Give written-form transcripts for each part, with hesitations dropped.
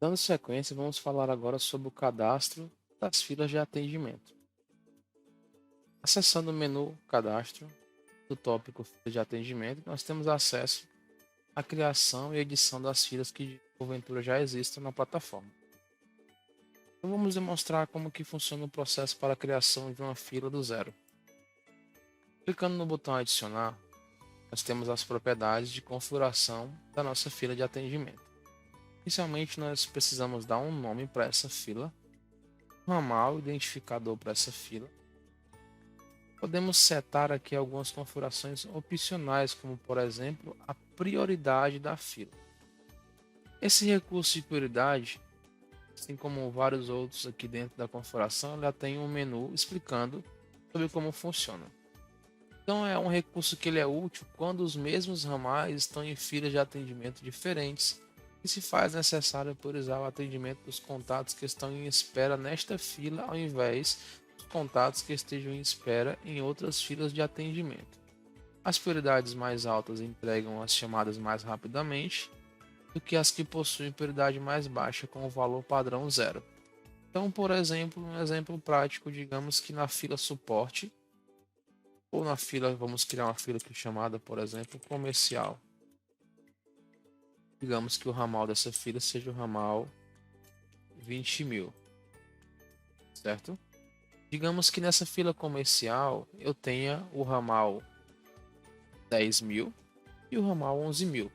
Dando sequência, vamos falar agora sobre o cadastro das filas de atendimento. Acessando o menu Cadastro, do tópico Filas de Atendimento, nós temos acesso à criação e edição das filas que porventura já existam na plataforma. Então vamos demonstrar como que funciona o processo para a criação de uma fila do zero. Clicando no botão Adicionar, nós temos as propriedades de configuração da nossa fila de atendimento. Inicialmente, nós precisamos dar um nome para essa fila, um ramal identificador para essa fila. Podemos setar aqui algumas configurações opcionais, como por exemplo a prioridade da fila. Esse recurso de prioridade, assim como vários outros aqui dentro da configuração, já tem um menu explicando sobre como funciona. Então é um recurso que ele é útil quando os mesmos ramais estão em filas de atendimento diferentes e se faz necessário priorizar o atendimento dos contatos que estão em espera nesta fila ao invés dos contatos que estejam em espera em outras filas de atendimento. As prioridades mais altas entregam as chamadas mais rapidamente do que as que possuem prioridade mais baixa com o valor padrão zero. Então, por exemplo, um exemplo prático, digamos que na fila suporte ou na fila, vamos criar uma fila aqui chamada, por exemplo, comercial. Digamos que o ramal dessa fila seja o ramal 20.000, certo? Digamos que nessa fila comercial eu tenha o ramal 10.000 e o ramal 11.000.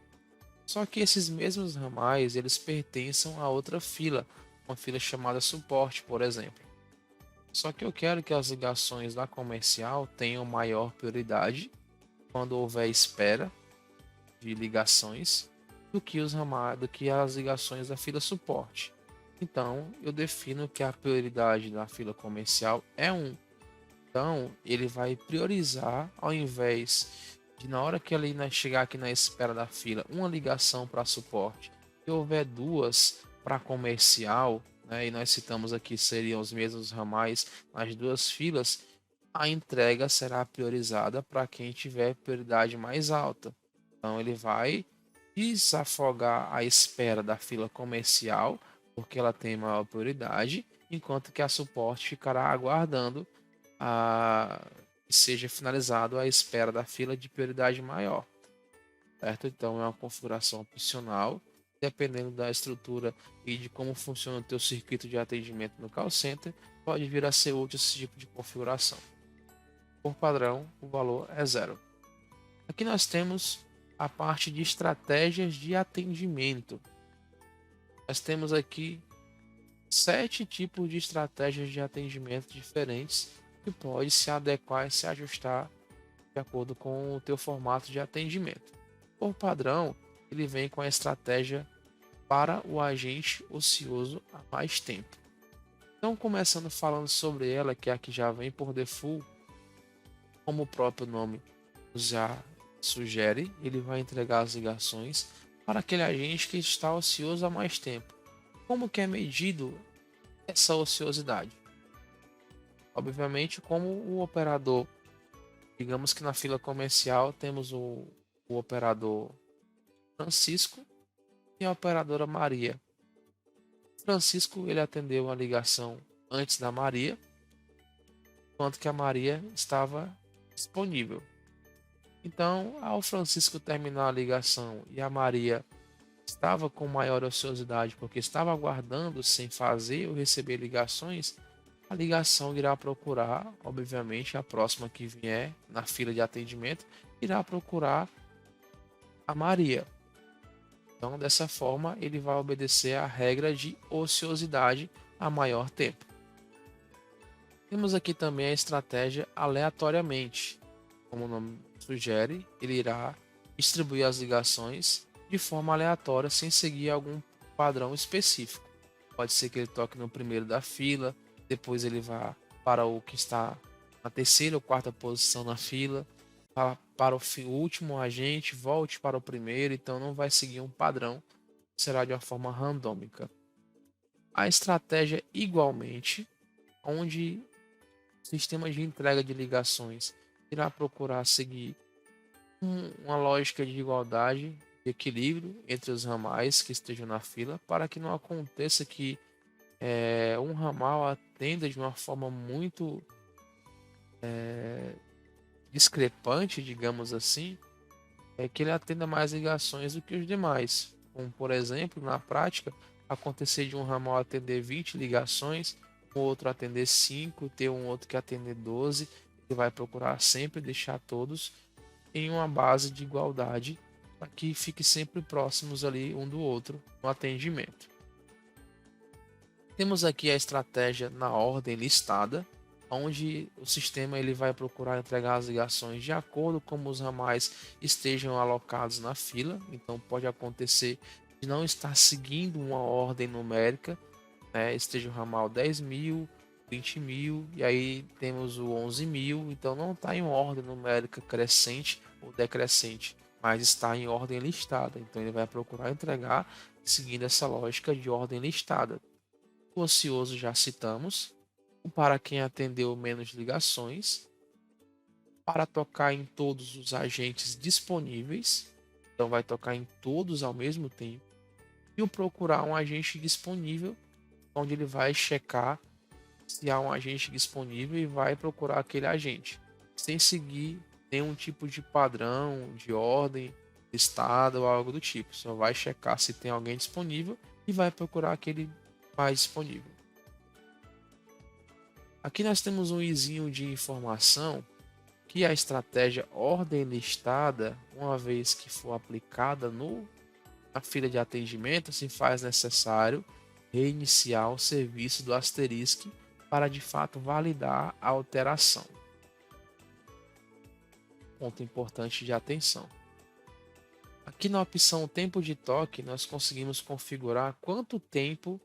Só que esses mesmos ramais eles pertencem a outra fila, uma fila chamada suporte, por exemplo. Só que eu quero que as ligações da comercial tenham maior prioridade quando houver espera de ligações do que as ligações da fila suporte. Então, eu defino que a prioridade da fila comercial é 1. Então, ele vai priorizar ao invés de na hora que ele chegar aqui na espera da fila, uma ligação para suporte, e houver duas para comercial, né, e nós citamos aqui seriam os mesmos ramais nas duas filas, a entrega será priorizada para quem tiver prioridade mais alta. Então ele vai desafogar a espera da fila comercial, porque ela tem maior prioridade, enquanto que a suporte ficará aguardando a que seja finalizado a espera da fila de prioridade maior, certo? Então é uma configuração opcional, dependendo da estrutura e de como funciona o teu circuito de atendimento no call center, pode vir a ser útil esse tipo de configuração. Por padrão, o valor é zero. Aqui nós temos a parte de estratégias de atendimento. Nós temos aqui 7 tipos de estratégias de atendimento diferentes que pode se adequar e se ajustar de acordo com o teu formato de atendimento. Por padrão, ele vem com a estratégia para o agente ocioso há mais tempo. Então, começando falando sobre ela, que é a que já vem por default, como o próprio nome já sugere, ele vai entregar as ligações para aquele agente que está ocioso há mais tempo. Como que é medido essa ociosidade? Obviamente, como o operador, digamos que na fila comercial temos o operador Francisco e a operadora Maria. Francisco ele atendeu a ligação antes da Maria, enquanto que a Maria estava disponível. Então, ao Francisco terminar a ligação e a Maria estava com maior ociosidade porque estava aguardando sem fazer ou receber ligações, a ligação irá procurar, obviamente, a próxima que vier na fila de atendimento, irá procurar a Maria. Então, dessa forma, ele vai obedecer à regra de ociosidade a maior tempo. Temos aqui também a estratégia aleatoriamente. Como o nome sugere, ele irá distribuir as ligações de forma aleatória sem seguir algum padrão específico. Pode ser que ele toque no primeiro da fila, depois ele vá para o que está na terceira ou quarta posição na fila, para o último agente, volte para o primeiro, então não vai seguir um padrão, será de uma forma randômica. A estratégia igualmente, onde o sistema de entrega de ligações irá procurar seguir uma lógica de igualdade, de equilíbrio entre os ramais que estejam na fila, para que não aconteça que um ramal atenda de uma forma muito discrepante, digamos assim, que ele atenda mais ligações do que os demais. Como, por exemplo, na prática, acontecer de um ramal atender 20 ligações, o outro atender 5, ter um outro que atender 12, ele vai procurar sempre deixar todos em uma base de igualdade para que fiquem sempre próximos ali um do outro no atendimento. Temos aqui a estratégia na ordem listada, onde o sistema ele vai procurar entregar as ligações de acordo com os ramais estejam alocados na fila. Então pode acontecer de não estar seguindo uma ordem numérica, né? Esteja o ramal 10.000, 20.000 e aí temos o 11.000. Então não está em ordem numérica crescente ou decrescente, mas está em ordem listada. Então ele vai procurar entregar seguindo essa lógica de ordem listada. O ocioso já citamos, o para quem atendeu menos ligações, para tocar em todos os agentes disponíveis, então vai tocar em todos ao mesmo tempo, e o procurar um agente disponível, onde ele vai checar se há um agente disponível e vai procurar aquele agente, sem seguir nenhum tipo de padrão, de ordem, listado ou algo do tipo. Só vai checar se tem alguém disponível e vai procurar aquele mais disponível. Aqui nós temos um izinho de informação que a estratégia ordem listada, uma vez que for aplicada na fila de atendimento, se faz necessário reiniciar o serviço do asterisco para de fato validar a alteração. Ponto importante de atenção. Aqui na opção tempo de toque, nós conseguimos configurar quanto tempo,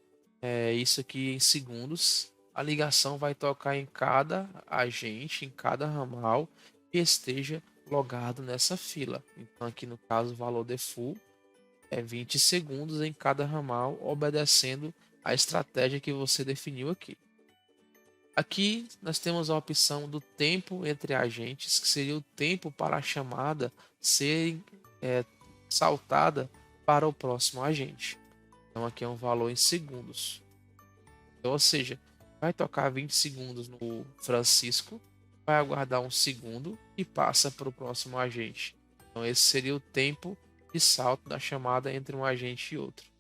isso aqui em segundos, a ligação vai tocar em cada agente, em cada ramal que esteja logado nessa fila. Então aqui no caso o valor default é 20 segundos em cada ramal, obedecendo a estratégia que você definiu aqui. Aqui nós temos a opção do tempo entre agentes, que seria o tempo para a chamada ser saltada para o próximo agente. Então aqui é um valor em segundos. Então, ou seja, vai tocar 20 segundos no Francisco, vai aguardar um segundo e passa para o próximo agente. Então esse seria o tempo de salto da chamada entre um agente e outro.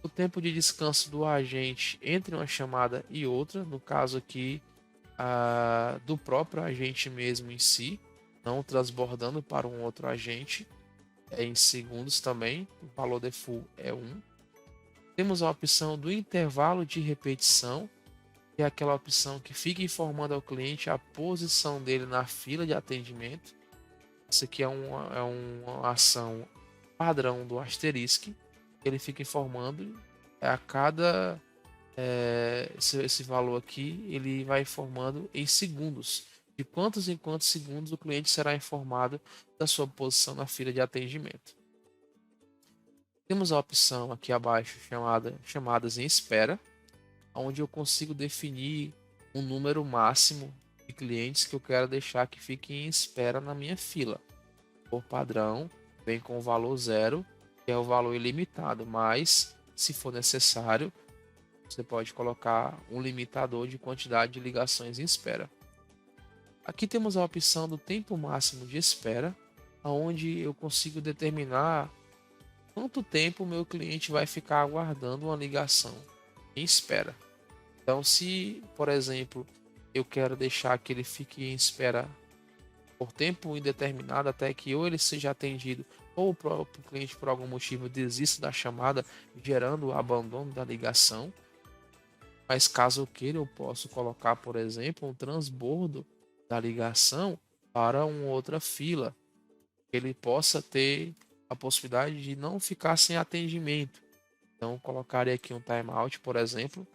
O tempo de descanso do agente entre uma chamada e outra, no caso aqui do próprio agente mesmo em si, não transbordando para um outro agente, é em segundos também, o valor default é 1. Temos a opção do intervalo de repetição, que é aquela opção que fica informando ao cliente a posição dele na fila de atendimento. Isso aqui é uma ação padrão do asterisco. Ele fica informando a cada esse valor aqui, ele vai informando em segundos. De quantos em quantos segundos o cliente será informado da sua posição na fila de atendimento. Temos a opção aqui abaixo chamada chamadas em espera, onde eu consigo definir um número máximo de clientes que eu quero deixar que fiquem em espera na minha fila. Por padrão, vem com o valor 0, que é o valor ilimitado, mas se for necessário, você pode colocar um limitador de quantidade de ligações em espera. Aqui temos a opção do tempo máximo de espera, onde eu consigo determinar quanto tempo o meu cliente vai ficar aguardando uma ligação em espera. Então, se, por exemplo, eu quero deixar que ele fique em espera por tempo indeterminado até que ou ele seja atendido ou o próprio cliente por algum motivo desista da chamada, gerando o abandono da ligação. Mas caso eu queira, eu posso colocar, por exemplo, um transbordo da ligação para uma outra fila, que ele possa ter a possibilidade de não ficar sem atendimento. Então, colocaria aqui um timeout, por exemplo,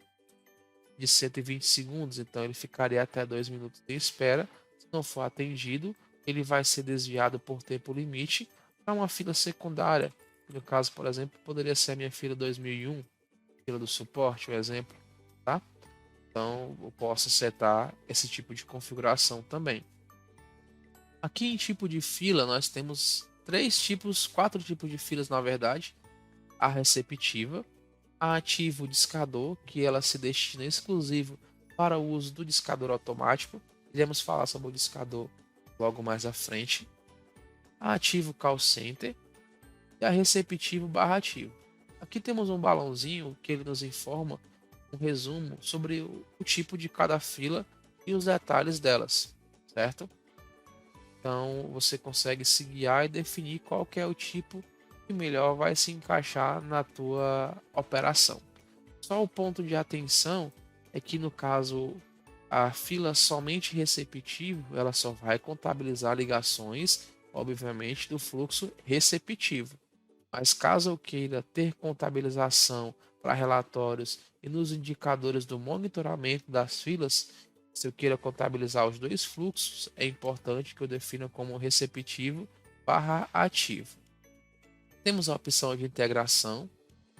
de 120 segundos. Então, ele ficaria até 2 minutos de espera. Se não for atendido, ele vai ser desviado por tempo limite para uma fila secundária. No caso, por exemplo, poderia ser a minha fila 2001, fila do suporte, um exemplo, tá? Então, eu posso setar esse tipo de configuração também. Aqui em tipo de fila, nós temos quatro tipos de filas na verdade: a receptiva, a ativo discador, que ela se destina exclusivo para o uso do discador automático. Iremos falar sobre o discador logo mais à frente. A ativo call center e a receptivo barra ativo. Aqui temos um balãozinho que ele nos informa um resumo sobre o tipo de cada fila e os detalhes delas, certo? Então você consegue se guiar e definir qual que é o tipo que melhor vai se encaixar na tua operação. Só o ponto de atenção é que no caso a fila somente receptivo, ela só vai contabilizar ligações, obviamente, do fluxo receptivo. Mas caso eu queira ter contabilização para relatórios e nos indicadores do monitoramento das filas, se eu queira contabilizar os dois fluxos, é importante que eu defina como receptivo barra ativo. Temos a opção de integração.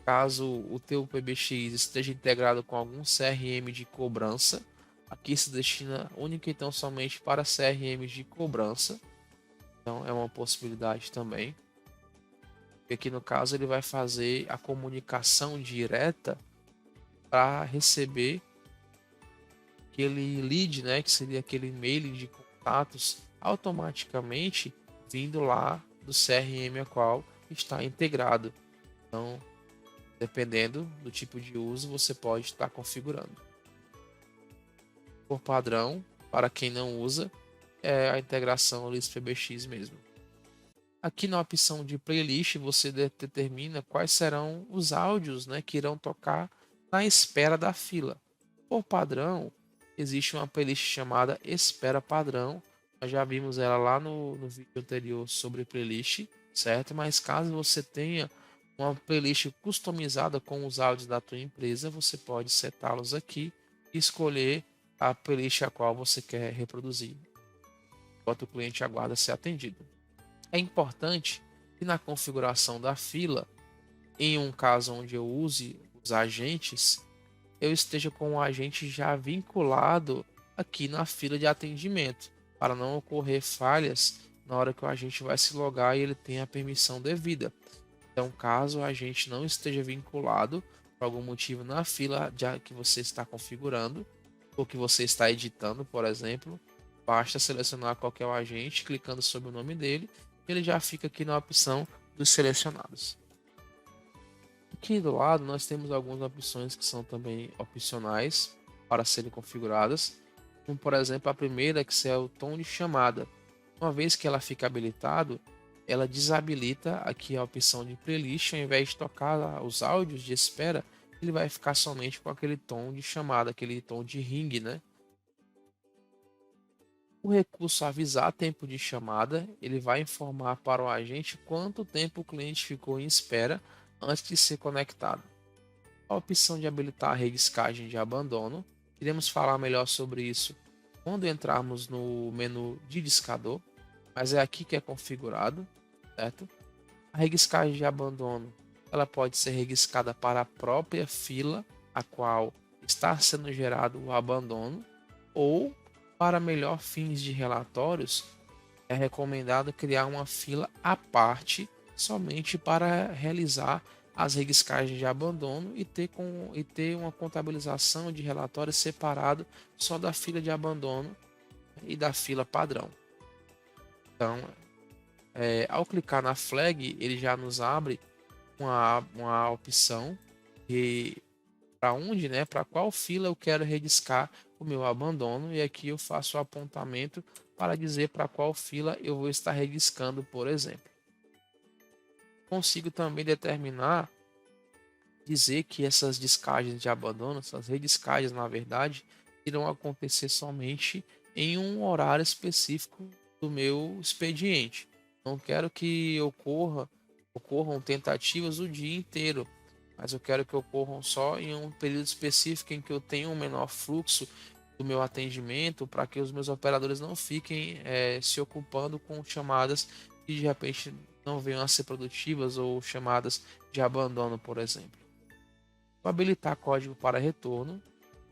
Caso o teu PBX esteja integrado com algum CRM de cobrança, aqui se destina única e tão somente para CRM de cobrança. Então é uma possibilidade também. Aqui no caso ele vai fazer a comunicação direta para receber aquele lead, né, que seria aquele e-mail de contatos automaticamente vindo lá do CRM a qual está integrado. Então, dependendo do tipo de uso, você pode estar configurando. Por padrão, para quem não usa, é a integração Lisp PBX mesmo. Aqui na opção de playlist, você determina quais serão os áudios, né, que irão tocar na espera da fila. Por padrão, existe uma playlist chamada Espera Padrão. Nós já vimos ela lá no vídeo anterior sobre playlist, certo? Mas caso você tenha uma playlist customizada com os áudios da tua empresa, você pode setá-los aqui e escolher a playlist a qual você quer reproduzir, enquanto o cliente aguarda ser atendido. É importante que na configuração da fila, em um caso onde eu use os agentes, eu esteja com o agente já vinculado aqui na fila de atendimento, para não ocorrer falhas na hora que o agente vai se logar e ele tem a permissão devida. Então, caso o agente não esteja vinculado por algum motivo na fila que você está configurando, ou que você está editando, por exemplo, basta selecionar qualquer agente, clicando sobre o nome dele, ele já fica aqui na opção dos selecionados. Aqui do lado nós temos algumas opções que são também opcionais para serem configuradas, como por exemplo a primeira, que é o tom de chamada. Uma vez que ela fica habilitado, ela desabilita aqui a opção de playlist. Ao invés de tocar os áudios de espera, ele vai ficar somente com aquele tom de chamada, aquele tom de ring, né? O recurso avisar tempo de chamada, ele vai informar para o agente quanto tempo o cliente ficou em espera antes de ser conectado. A opção de habilitar a regiscagem de abandono, iremos falar melhor sobre isso quando entrarmos no menu de discador, mas é aqui que é configurado, certo? A regiscagem de abandono, ela pode ser regiscada para a própria fila a qual está sendo gerado o abandono, ou para melhor fins de relatórios, é recomendado criar uma fila à parte somente para realizar as regiscagens de abandono e ter uma contabilização de relatórios separado só da fila de abandono e da fila padrão. Então, ao clicar na flag, ele já nos abre uma opção para onde, né, para qual fila eu quero regiscar o meu abandono, e aqui eu faço o apontamento para dizer para qual fila eu vou estar regiscando, por exemplo. Consigo também dizer que essas descargas de abandono, essas redescargas, na verdade, irão acontecer somente em um horário específico do meu expediente. Não quero que ocorram tentativas o dia inteiro, mas eu quero que ocorram só em um período específico em que eu tenho um menor fluxo do meu atendimento, para que os meus operadores não fiquem se ocupando com chamadas que de repente não venham a ser produtivas, ou chamadas de abandono, por exemplo. Vou habilitar código para retorno.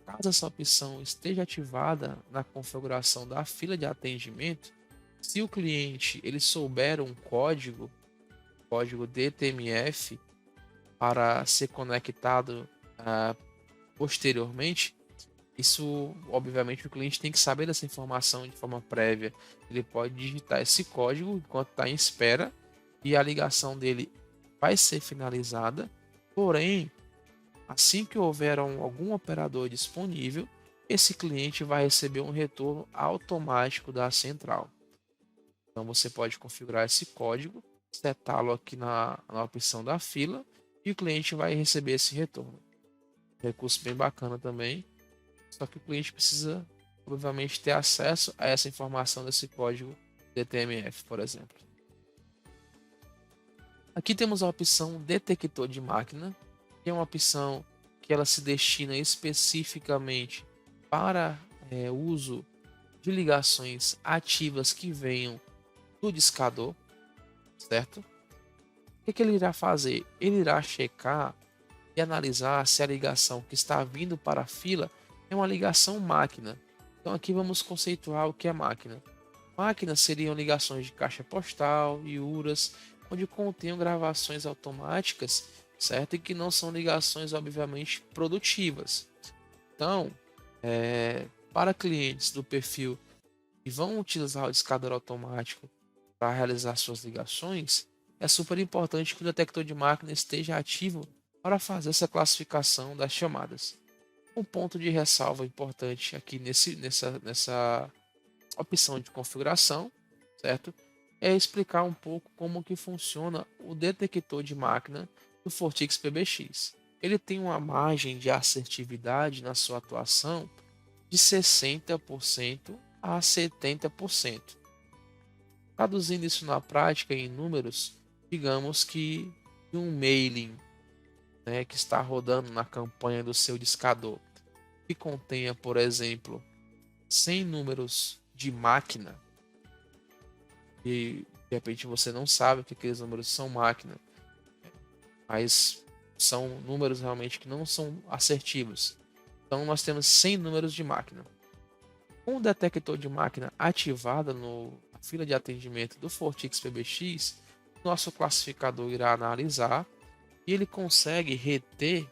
Caso essa opção esteja ativada na configuração da fila de atendimento, Se o cliente ele souber um código DTMF para ser conectado posteriormente, isso, obviamente, o cliente tem que saber dessa informação de forma prévia. Ele pode digitar esse código enquanto está em espera e a ligação dele vai ser finalizada. Porém, assim que houver algum operador disponível, esse cliente vai receber um retorno automático da central. Então, você pode configurar esse código, setá-lo aqui na opção da fila e o cliente vai receber esse retorno. Recurso bem bacana também. Só que o cliente precisa, obviamente, ter acesso a essa informação desse código DTMF, por exemplo. Aqui temos a opção detector de máquina, que é uma opção que ela se destina especificamente para uso de ligações ativas que venham do discador, certo? O que ele irá fazer? Ele irá checar e analisar se a ligação que está vindo para a fila é uma ligação máquina. Então aqui vamos conceituar o que é máquina. Máquinas seriam ligações de caixa postal e URAs, onde contenham gravações automáticas, certo? E que não são ligações, obviamente, produtivas. Então, para clientes do perfil que vão utilizar o discador automático para realizar suas ligações, é super importante que o detector de máquina esteja ativo para fazer essa classificação das chamadas. Um ponto de ressalva importante aqui nessa opção de configuração, certo? É explicar um pouco como que funciona o detector de máquina do Fortix PBX. Ele tem uma margem de assertividade na sua atuação de 60% a 70%. Traduzindo isso na prática em números, digamos que um mailing, né, que está rodando na campanha do seu discador, que contenha, por exemplo, 100 números de máquina, e de repente você não sabe que aqueles números são máquina, mas são números realmente que não são assertivos. Então nós temos 100 números de máquina. Com o detector de máquina ativado na fila de atendimento do Fortix PBX, nosso classificador irá analisar e ele consegue reter,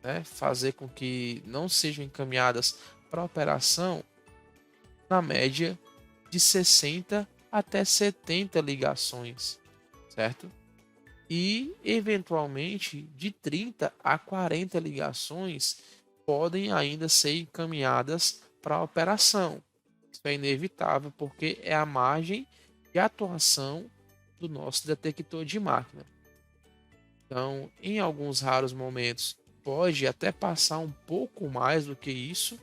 né, fazer com que não sejam encaminhadas para a operação na média de 60 até 70 ligações, certo? E, eventualmente, de 30 a 40 ligações podem ainda ser encaminhadas para a operação. Isso é inevitável porque é a margem de atuação do nosso detector de máquina. Então, em alguns raros momentos, pode até passar um pouco mais do que isso,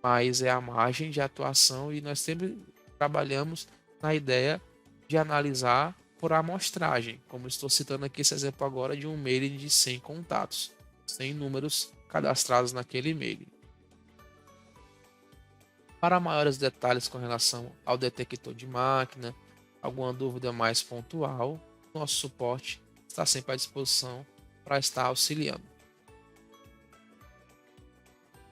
mas é a margem de atuação e nós sempre trabalhamos na ideia de analisar por amostragem, como estou citando aqui esse exemplo agora de um e-mail de 100 contatos, 100 números cadastrados naquele e-mail. Para maiores detalhes com relação ao detector de máquina, alguma dúvida mais pontual, nosso suporte está sempre à disposição para estar auxiliando.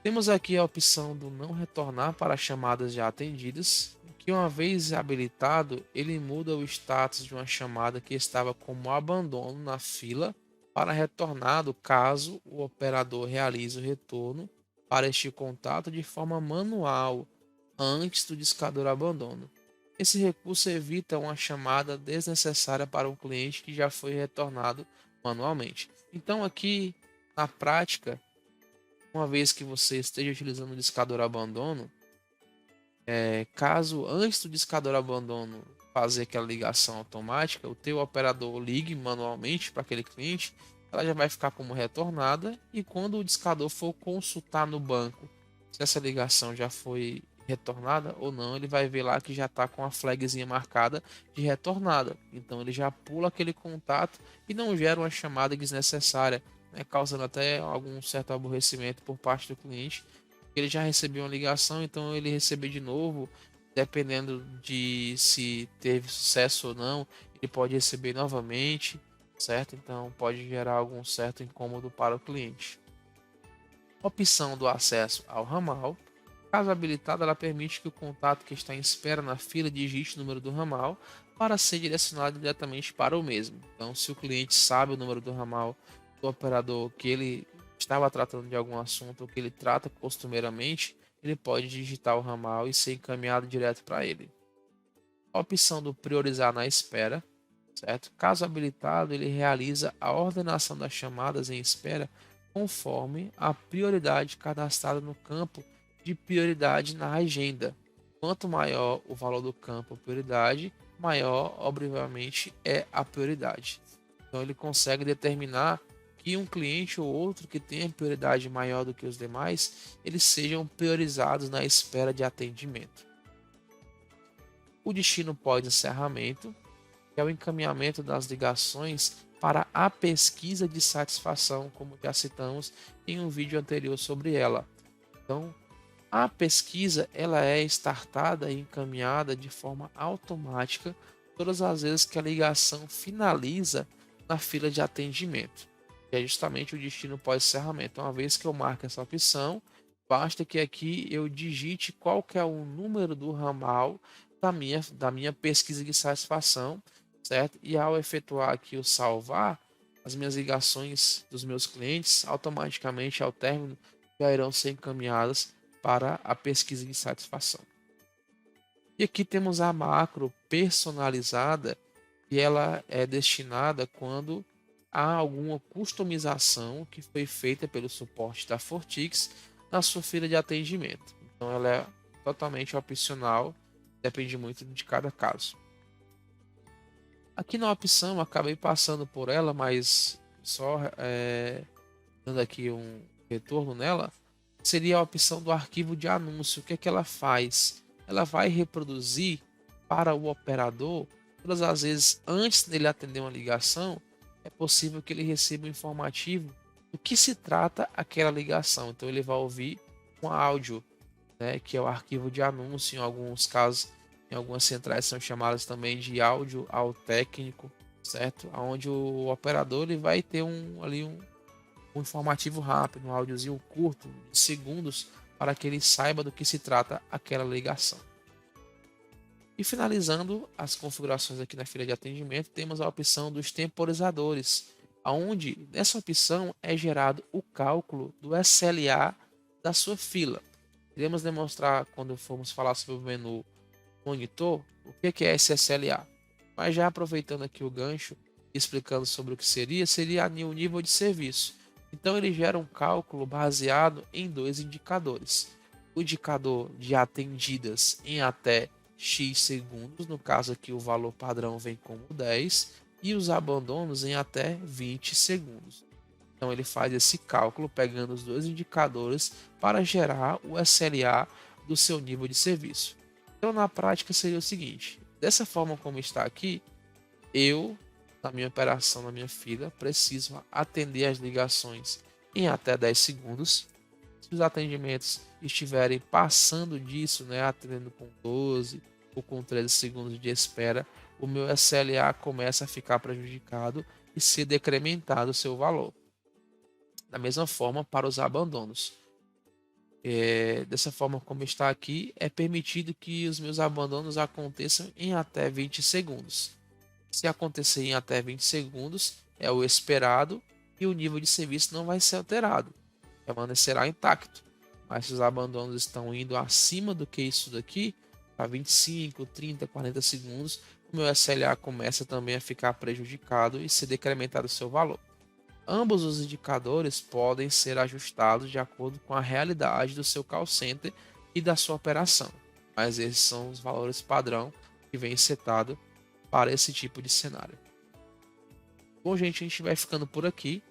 Temos aqui a opção do não retornar para chamadas já atendidas, que uma vez habilitado, ele muda o status de uma chamada que estava como abandono na fila para retornado caso o operador realize o retorno para este contato de forma manual antes do discador abandono. Esse recurso evita uma chamada desnecessária para um cliente que já foi retornado manualmente. Então aqui, na prática, uma vez que você esteja utilizando o discador abandono, caso antes do discador abandono fazer aquela ligação automática, o teu operador ligue manualmente para aquele cliente, ela já vai ficar como retornada e quando o discador for consultar no banco se essa ligação já foi retornada ou não, ele vai ver lá que já está com a flagzinha marcada de retornada. Então ele já pula aquele contato e não gera uma chamada desnecessária, né, causando até algum certo aborrecimento por parte do cliente. Ele já recebeu uma ligação, então ele receber de novo, dependendo de se teve sucesso ou não, ele pode receber novamente, certo? Então pode gerar algum certo incômodo para o cliente. Opção do acesso ao ramal. Caso habilitada, ela permite que o contato que está em espera na fila digite o número do ramal para ser direcionado diretamente para o mesmo. Então, se o cliente sabe o número do ramal do operador que ele estava tratando de algum assunto ou que ele trata costumeiramente, ele pode digitar o ramal e ser encaminhado direto para ele. A opção do priorizar na espera, certo? Caso habilitado, ele realiza a ordenação das chamadas em espera conforme a prioridade cadastrada no campo de prioridade na agenda. Quanto maior o valor do campo prioridade, maior, obviamente, é a prioridade. Então, ele consegue determinar que um cliente ou outro que tenha prioridade maior do que os demais, eles sejam priorizados na espera de atendimento. O destino pós-encerramento é o encaminhamento das ligações para a pesquisa de satisfação, como já citamos em um vídeo anterior sobre ela. Então, a pesquisa ela é startada e encaminhada de forma automática todas as vezes que a ligação finaliza na fila de atendimento, que é justamente o destino pós-encerramento. Uma vez que eu marco essa opção, basta que aqui eu digite qual que é o número do ramal da minha pesquisa de satisfação, certo? E ao efetuar aqui o salvar, as minhas ligações dos meus clientes automaticamente ao término já irão ser encaminhadas para a pesquisa de satisfação. E aqui temos a macro personalizada, e ela é destinada quando há alguma customização que foi feita pelo suporte da Fortix na sua fila de atendimento. Então ela é totalmente opcional, depende muito de cada caso. Aqui na opção, acabei passando por ela, mas só dando aqui um retorno nela, seria a opção do arquivo de anúncio. O que é que ela faz? Ela vai reproduzir para o operador, todas as vezes antes dele atender uma ligação, é possível que ele receba um informativo do que se trata aquela ligação. Então ele vai ouvir um áudio, né, que é o arquivo de anúncio. Em alguns casos, em algumas centrais são chamadas também de áudio ao técnico, certo? Onde o operador ele vai ter um informativo rápido, um áudiozinho curto, de segundos, para que ele saiba do que se trata aquela ligação. E finalizando as configurações aqui na fila de atendimento, temos a opção dos temporizadores, onde nessa opção é gerado o cálculo do SLA da sua fila. Iremos demonstrar quando formos falar sobre o menu monitor o que é esse SLA. Mas já aproveitando aqui o gancho, explicando sobre o que seria o nível de serviço. Então ele gera um cálculo baseado em dois indicadores. O indicador de atendidas em até X segundos, no caso aqui o valor padrão vem como 10, e os abandonos em até 20 segundos. Então ele faz esse cálculo pegando os dois indicadores para gerar o SLA do seu nível de serviço. Então na prática seria o seguinte, dessa forma como está aqui, eu, na minha operação, na minha fila, preciso atender as ligações em até 10 segundos. Se os atendimentos estiverem passando disso, né, atendendo com 12 ou com 13 segundos de espera, o meu SLA começa a ficar prejudicado e ser decrementado o seu valor. Da mesma forma para os abandonos. Dessa forma como está aqui, é permitido que os meus abandonos aconteçam em até 20 segundos. Se acontecer em até 20 segundos, é o esperado e o nível de serviço não vai ser alterado, permanecerá intacto. Mas se os abandonos estão indo acima do que isso daqui, para 25, 30, 40 segundos, o meu SLA começa também a ficar prejudicado e ser decrementado o seu valor. Ambos os indicadores podem ser ajustados de acordo com a realidade do seu call center e da sua operação, mas esses são os valores padrão que vem setado para esse tipo de cenário. Bom, gente, a gente vai ficando por aqui.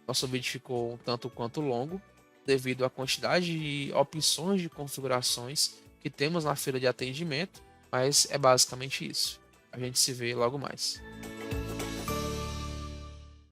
Nosso vídeo ficou um tanto quanto longo, devido à quantidade de opções de configurações que temos na fila de atendimento, mas é basicamente isso. A gente se vê logo mais.